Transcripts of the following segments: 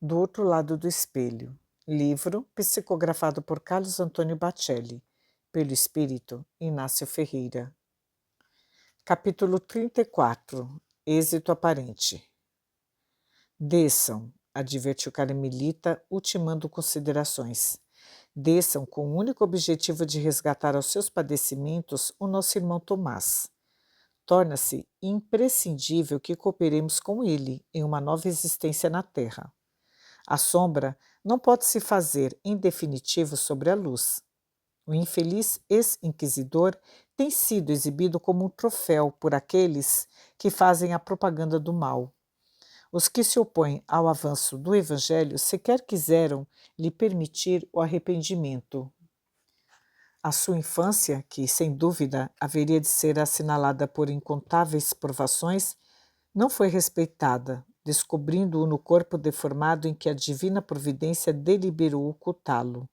Do outro lado do espelho. Livro psicografado por Carlos Antônio Bacelli, pelo espírito Inácio Ferreira. Capítulo 34. Êxito aparente. Desçam, advertiu Carmelita, ultimando considerações. Desçam com o único objetivo de resgatar aos seus padecimentos o nosso irmão Tomás. Torna-se imprescindível que cooperemos com ele em uma nova existência na Terra. A sombra não pode se fazer em definitivo sobre a luz. O infeliz ex-inquisidor tem sido exibido como um troféu por aqueles que fazem a propaganda do mal. Os que se opõem ao avanço do Evangelho sequer quiseram lhe permitir o arrependimento. A sua infância, que sem dúvida haveria de ser assinalada por incontáveis provações, não foi respeitada, descobrindo-o no corpo deformado em que a divina providência deliberou ocultá-lo,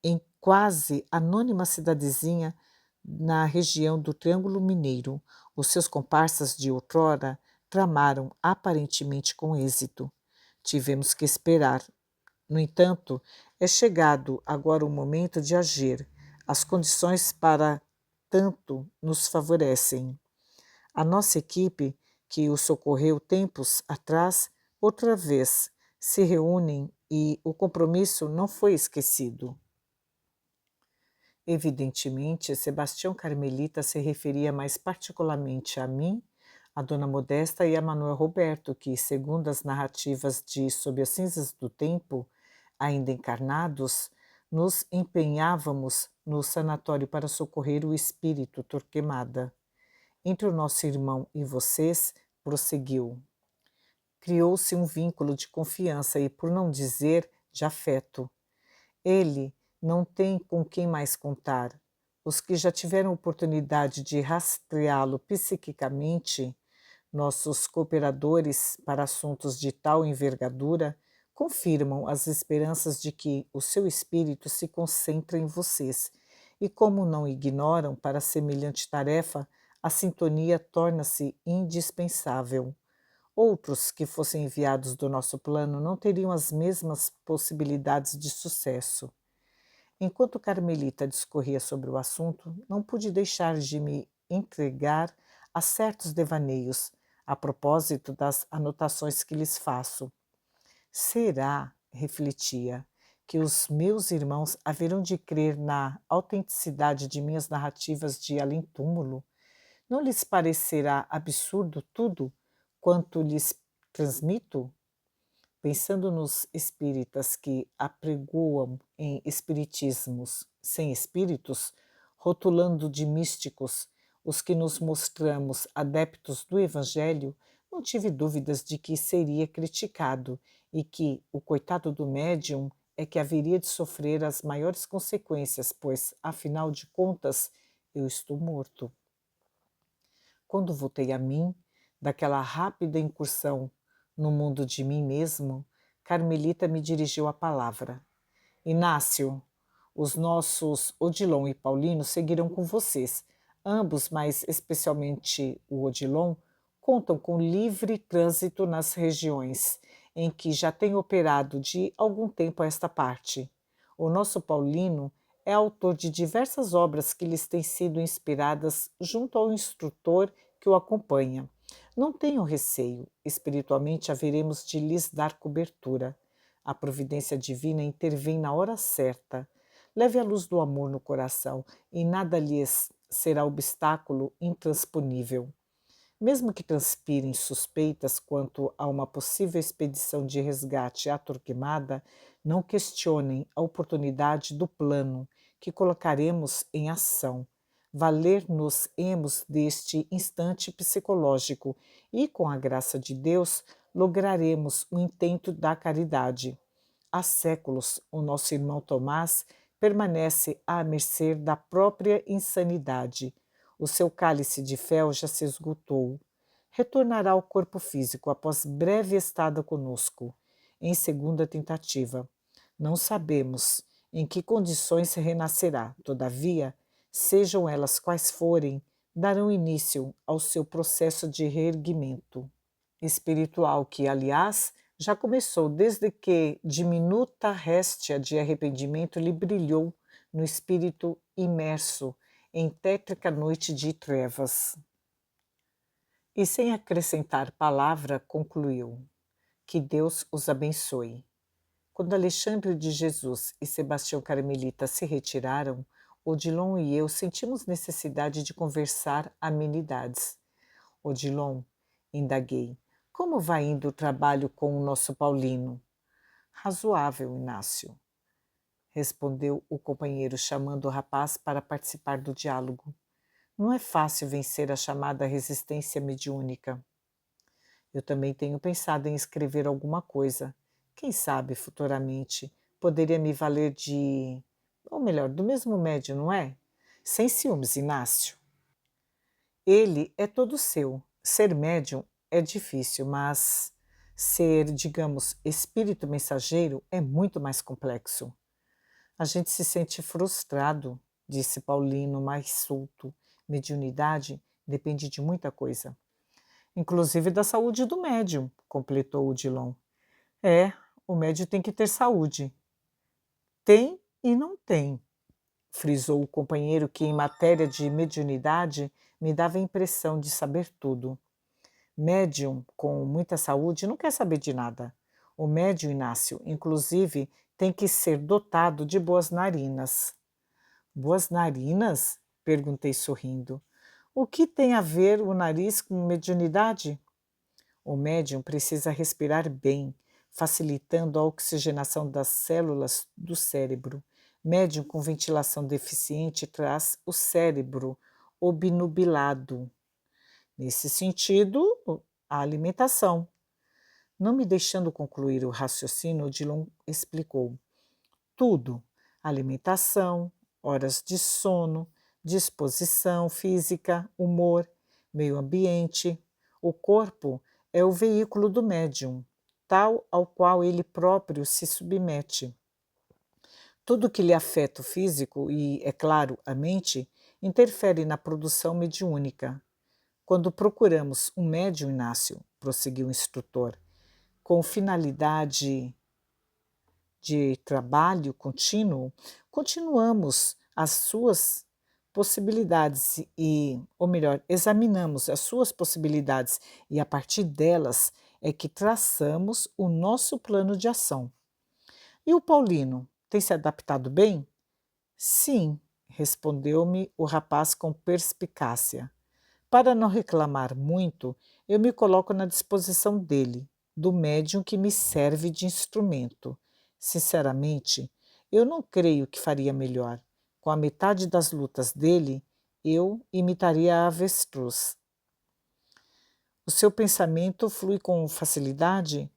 em quase anônima cidadezinha na região do Triângulo Mineiro. Os seus comparsas de outrora tramaram aparentemente com êxito. Tivemos que esperar. No entanto, é chegado agora o momento de agir. As condições para tanto nos favorecem. A nossa equipe, que o socorreu tempos atrás, outra vez se reúnem e o compromisso não foi esquecido. Evidentemente, Sebastião Carmelita se referia mais particularmente a mim, a Dona Modesta e a Manuel Roberto, que, segundo as narrativas de Sob as Cinzas do Tempo, ainda encarnados, nos empenhávamos no sanatório para socorrer o espírito Torquemada. Entre o nosso irmão e vocês, prosseguiu, criou-se um vínculo de confiança e, por não dizer, de afeto. Ele não tem com quem mais contar. Os que já tiveram oportunidade de rastreá-lo psiquicamente, nossos cooperadores para assuntos de tal envergadura, confirmam as esperanças de que o seu espírito se concentra em vocês, e como não ignoram, para semelhante tarefa, a sintonia torna-se indispensável. Outros que fossem enviados do nosso plano não teriam as mesmas possibilidades de sucesso. Enquanto Carmelita discorria sobre o assunto, não pude deixar de me entregar a certos devaneios, a propósito das anotações que lhes faço. Será, refletia, que os meus irmãos haverão de crer na autenticidade de minhas narrativas de além-túmulo? Não lhes parecerá absurdo tudo quanto lhes transmito? Pensando nos espíritas que apregoam em espiritismos sem espíritos, rotulando de místicos os que nos mostramos adeptos do Evangelho, não tive dúvidas de que seria criticado e que o coitado do médium é que haveria de sofrer as maiores consequências, pois, afinal de contas, eu estou morto. Quando voltei a mim, daquela rápida incursão no mundo de mim mesmo, Carmelita me dirigiu a palavra. Inácio, os nossos Odilon e Paulino seguirão com vocês. Ambos, mas especialmente o Odilon, contam com livre trânsito nas regiões em que já tem operado de algum tempo a esta parte. O nosso Paulino é autor de diversas obras que lhes têm sido inspiradas junto ao instrutor que o acompanha. Não tenham receio, espiritualmente haveremos de lhes dar cobertura. A providência divina intervém na hora certa. Leve a luz do amor no coração e nada lhes será obstáculo intransponível. Mesmo que transpirem suspeitas quanto a uma possível expedição de resgate à Torquemada, não questionem a oportunidade do plano que colocaremos em ação. Valer-nos-emos deste instante psicológico e, com a graça de Deus, lograremos o intento da caridade. Há séculos, o nosso irmão Tomás permanece à mercê da própria insanidade. O seu cálice de fel já se esgotou. Retornará ao corpo físico após breve estada conosco, em segunda tentativa. Não sabemos em que condições renascerá, todavia, sejam elas quais forem, darão início ao seu processo de reerguimento espiritual que, aliás, Já começou desde que diminuta réstia de arrependimento lhe brilhou no espírito imerso em tétrica noite de trevas. E sem acrescentar palavra, concluiu: que Deus os abençoe. Quando Alexandre de Jesus e Sebastião Carmelita se retiraram, Odilon e eu sentimos necessidade de conversar amenidades. Odilon, indaguei, como vai indo o trabalho com o nosso Paulino? Razoável, Inácio, respondeu o companheiro, chamando o rapaz para participar do diálogo. Não é fácil vencer a chamada resistência mediúnica. Eu também tenho pensado em escrever alguma coisa. Quem sabe, futuramente, poderia me valer de... Ou melhor, do mesmo médium, não é? Sem ciúmes, Inácio. Ele é todo seu. Ser médium é difícil, mas ser, digamos, espírito mensageiro é muito mais complexo. A gente se sente frustrado, disse Paulino, mais solto. Mediunidade depende de muita coisa. Inclusive da saúde do médium, completou Odilon. É, o médium tem que ter saúde. Tem e não tem, frisou o companheiro que, em matéria de mediunidade, me dava a impressão de saber tudo. Médium com muita saúde não quer saber de nada. O médium, Inácio, inclusive, tem que ser dotado de boas narinas. Boas narinas? Perguntei sorrindo. O que tem a ver o nariz com mediunidade? O médium precisa respirar bem, facilitando a oxigenação das células do cérebro. Médium com ventilação deficiente traz o cérebro obnubilado. Nesse sentido, a alimentação. Não me deixando concluir o raciocínio, Odilon explicou. Tudo: alimentação, horas de sono, disposição física, humor, meio ambiente. O corpo é o veículo do médium, tal ao qual ele próprio se submete. Tudo que lhe afeta o físico e, é claro, a mente, interfere na produção mediúnica. Quando procuramos um médium, Inácio, prosseguiu o instrutor, com finalidade de trabalho contínuo, continuamos as suas possibilidades ou melhor, examinamos as suas possibilidades e a partir delas é que traçamos o nosso plano de ação. E o Paulino tem se adaptado bem? Sim, respondeu-me o rapaz com perspicácia. Para não reclamar muito, eu me coloco na disposição dele, do médium que me serve de instrumento. Sinceramente, eu não creio que faria melhor. Com a metade das lutas dele, eu imitaria a avestruz. O seu pensamento flui com facilidade?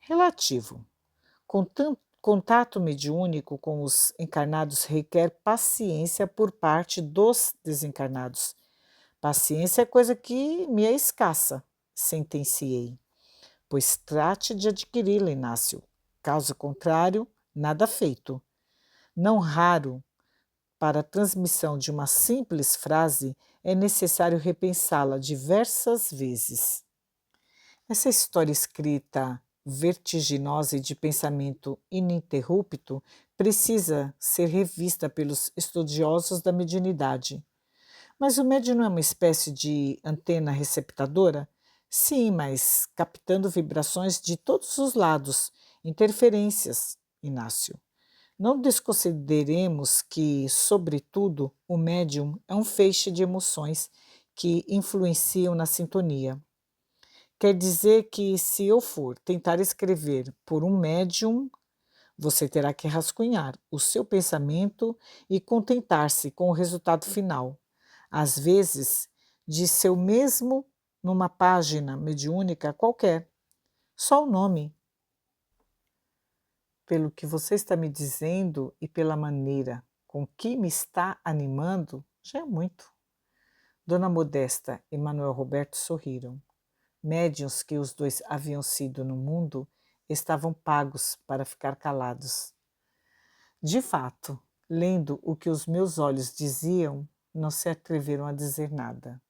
Relativo. Contato mediúnico com os encarnados requer paciência por parte dos desencarnados. Paciência é coisa que me é escassa, sentenciei. Pois trate de adquiri-la, Inácio. Caso contrário, nada feito. Não raro, para a transmissão de uma simples frase, é necessário repensá-la diversas vezes. Essa história escrita vertiginosa e de pensamento ininterrupto precisa ser revista pelos estudiosos da mediunidade. Mas o médium não é uma espécie de antena receptadora? Sim, mas captando vibrações de todos os lados, interferências, Inácio. Não desconsideremos que, sobretudo, o médium é um feixe de emoções que influenciam na sintonia. Quer dizer que, se eu for tentar escrever por um médium, você terá que rascunhar o seu pensamento e contentar-se com o resultado final. Às vezes, de seu mesmo numa página mediúnica qualquer. Só o nome. Pelo que você está me dizendo e pela maneira com que me está animando, já é muito. Dona Modesta e Manuel Roberto sorriram. Médiuns que os dois haviam sido no mundo estavam pagos para ficar calados. De fato, lendo o que os meus olhos diziam, não se atreveram a dizer nada.